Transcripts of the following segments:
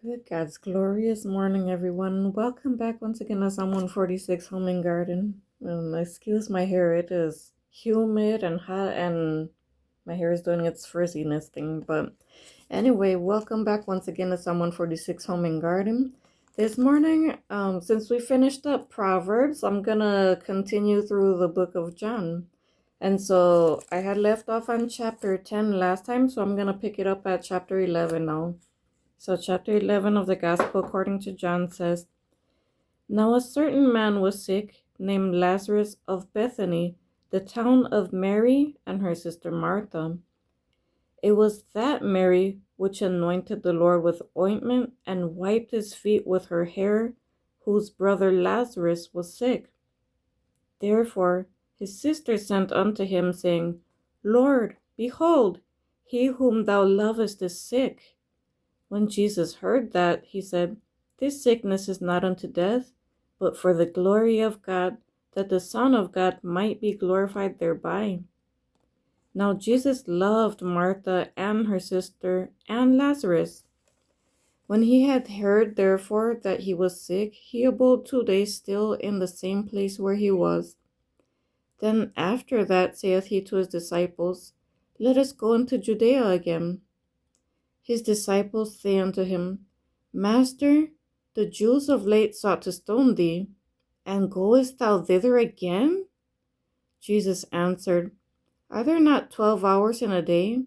Good God's glorious morning, everyone. Welcome back once again to Psalm 146 Home and Garden. Excuse my hair, it is humid and hot, and my hair is doing its frizziness thing. But anyway, welcome back once again to Psalm 146 Home and Garden. This morning, since we finished up Proverbs, I'm gonna continue through the book of John. And so I had left off on chapter 10 last time, so I'm gonna pick it up at chapter 11 now. So, chapter 11 of the Gospel according to John says, Now a certain man was sick, named Lazarus of Bethany, the town of Mary and her sister Martha. It was that Mary which anointed the Lord with ointment and wiped his feet with her hair, whose brother Lazarus was sick. Therefore his sister sent unto him, saying, Lord, behold, he whom thou lovest is sick. When Jesus heard that, he said, This sickness is not unto death, but for the glory of God, that the Son of God might be glorified thereby. Now Jesus loved Martha and her sister and Lazarus. When he had heard, therefore, that he was sick, he abode 2 days still in the same place where he was. Then after that saith he to his disciples, Let us go into Judea again. His disciples say unto him, Master, the Jews of late sought to stone thee, and goest thou thither again? Jesus answered, Are there not 12 hours in a day?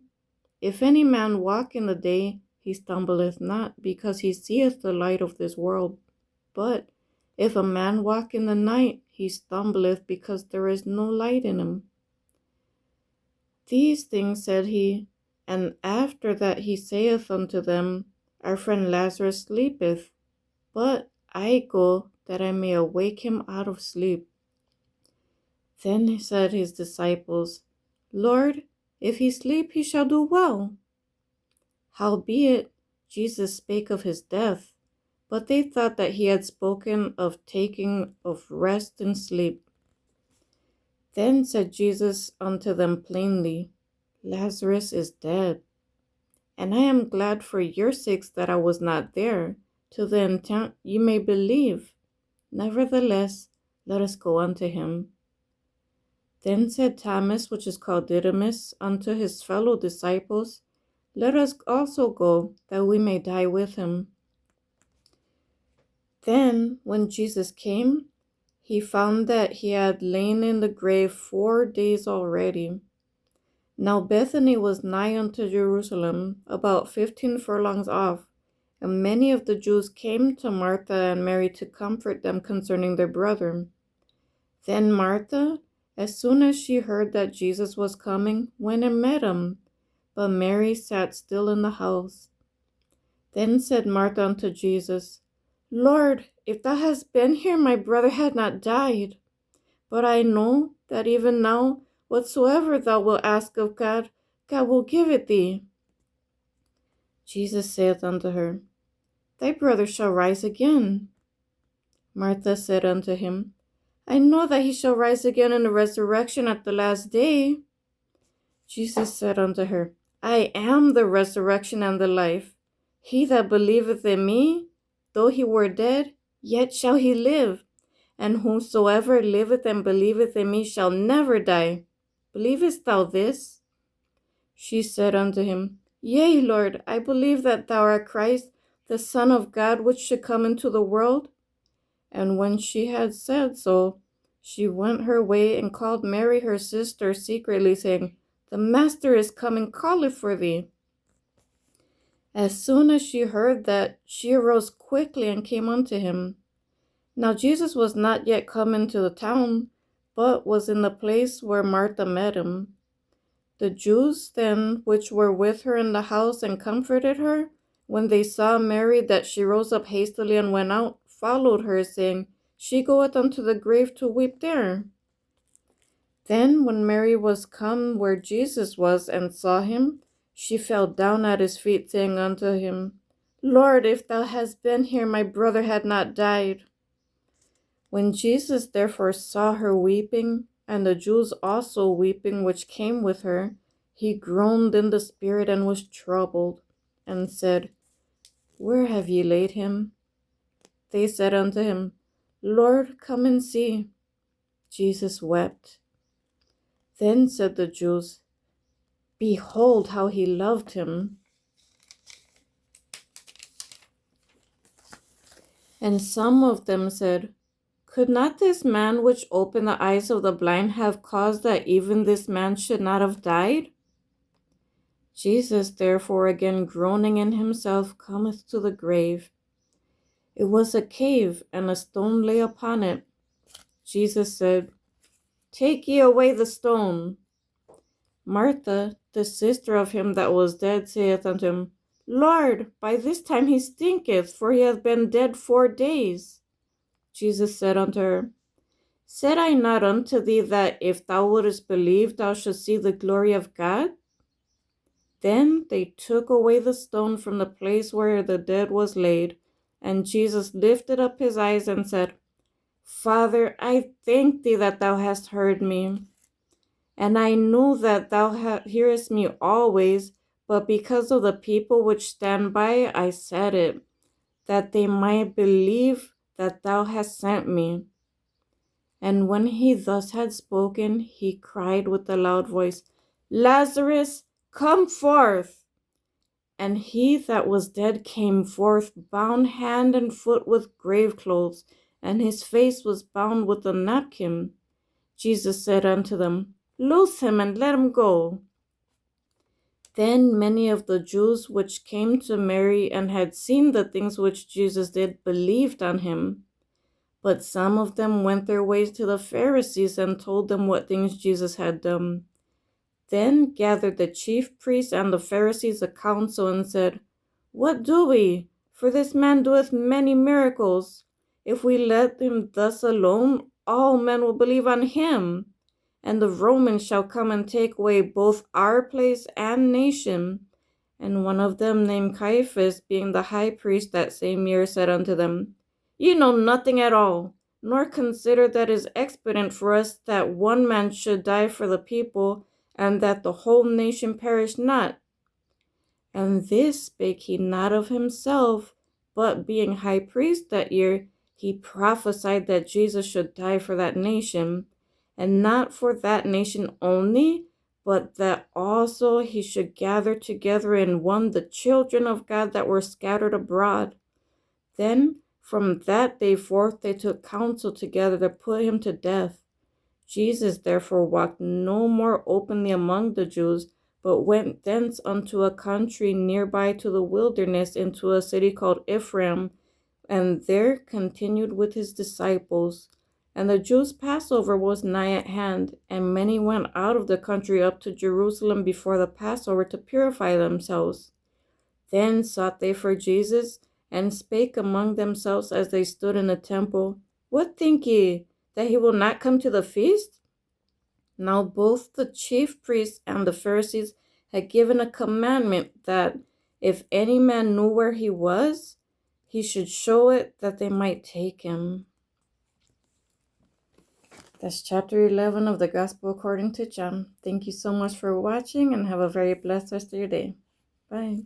If any man walk in the day, he stumbleth not, because he seeth the light of this world. But if a man walk in the night, he stumbleth, because there is no light in him. These things said he, and after that he saith unto them, Our friend Lazarus sleepeth, but I go that I may awake him out of sleep. Then said his disciples, Lord, if he sleep, he shall do well. Howbeit Jesus spake of his death, but they thought that he had spoken of taking of rest and sleep. Then said Jesus unto them plainly, Lazarus is dead, and I am glad for your sakes that I was not there, to the intent ye may believe. Nevertheless, let us go unto him. Then said Thomas, which is called Didymus, unto his fellow disciples, Let us also go, that we may die with him. Then, when Jesus came, he found that he had lain in the grave 4 days already. Now Bethany was nigh unto Jerusalem, about 15 furlongs off, and many of the Jews came to Martha and Mary to comfort them concerning their brother. Then Martha, as soon as she heard that Jesus was coming, went and met him, but Mary sat still in the house. Then said Martha unto Jesus, Lord, if thou hadst been here, my brother had not died. But I know that even now, whatsoever thou wilt ask of God, God will give it thee. Jesus saith unto her, Thy brother shall rise again. Martha said unto him, I know that he shall rise again in the resurrection at the last day. Jesus said unto her, I am the resurrection and the life. He that believeth in me, though he were dead, yet shall he live. And whosoever liveth and believeth in me shall never die. Believest thou this? She said unto him, Yea, Lord, I believe that thou art Christ, the Son of God, which should come into the world. And when she had said so, she went her way and called Mary her sister secretly, saying, The Master is come and calleth for thee. As soon as she heard that, she arose quickly and came unto him. Now Jesus was not yet come into the town, but was in the place where Martha met him. The Jews then, which were with her in the house and comforted her, when they saw Mary, that she rose up hastily and went out, followed her, saying, She goeth unto the grave to weep there. Then when Mary was come where Jesus was, and saw him, she fell down at his feet, saying unto him, Lord, if thou hadst been here, my brother had not died. When Jesus therefore saw her weeping, and the Jews also weeping which came with her, he groaned in the spirit and was troubled, and said, Where have ye laid him? They said unto him, Lord, come and see. Jesus wept. Then said the Jews, Behold how he loved him. And some of them said, Could not this man which opened the eyes of the blind have caused that even this man should not have died? Jesus therefore, again groaning in himself, cometh to the grave. It was a cave, and a stone lay upon it. Jesus said, Take ye away the stone. Martha, the sister of him that was dead, saith unto him, Lord, by this time he stinketh, for he hath been dead 4 days. Jesus said unto her, Said I not unto thee that if thou wouldest believe, thou shouldst see the glory of God? Then they took away the stone from the place where the dead was laid, and Jesus lifted up his eyes and said, Father, I thank thee that thou hast heard me. And I knew that thou hearest me always, but because of the people which stand by, I said it, that they might believe that thou hast sent me. And when he thus had spoken, he cried with a loud voice, Lazarus, come forth! And he that was dead came forth, bound hand and foot with grave clothes, and his face was bound with a napkin. Jesus said unto them, Loose him and let him go. Then many of the Jews which came to Mary and had seen the things which Jesus did believed on him. But some of them went their ways to the Pharisees and told them what things Jesus had done. Then gathered the chief priests and the Pharisees a council and said, What do we? For this man doeth many miracles. If we let him thus alone, all men will believe on him. And the Romans shall come and take away both our place and nation. And one of them, named Caiaphas, being the high priest that same year, said unto them, Ye know nothing at all, nor consider that it is expedient for us that one man should die for the people, and that the whole nation perish not. And this spake he not of himself, but being high priest that year, he prophesied that Jesus should die for that nation, and not for that nation only, but that also he should gather together in one the children of God that were scattered abroad. Then from that day forth they took counsel together to put him to death. Jesus therefore walked no more openly among the Jews, but went thence unto a country nearby to the wilderness, into a city called Ephraim, and there continued with his disciples. And the Jews' Passover was nigh at hand, and many went out of the country up to Jerusalem before the Passover to purify themselves. Then sought they for Jesus, and spake among themselves as they stood in the temple, What think ye, that he will not come to the feast? Now both the chief priests and the Pharisees had given a commandment that if any man knew where he was, he should show it, that they might take him. That's chapter 11 of the Gospel according to John. Thank you so much for watching, and have a very blessed rest of your day. Bye.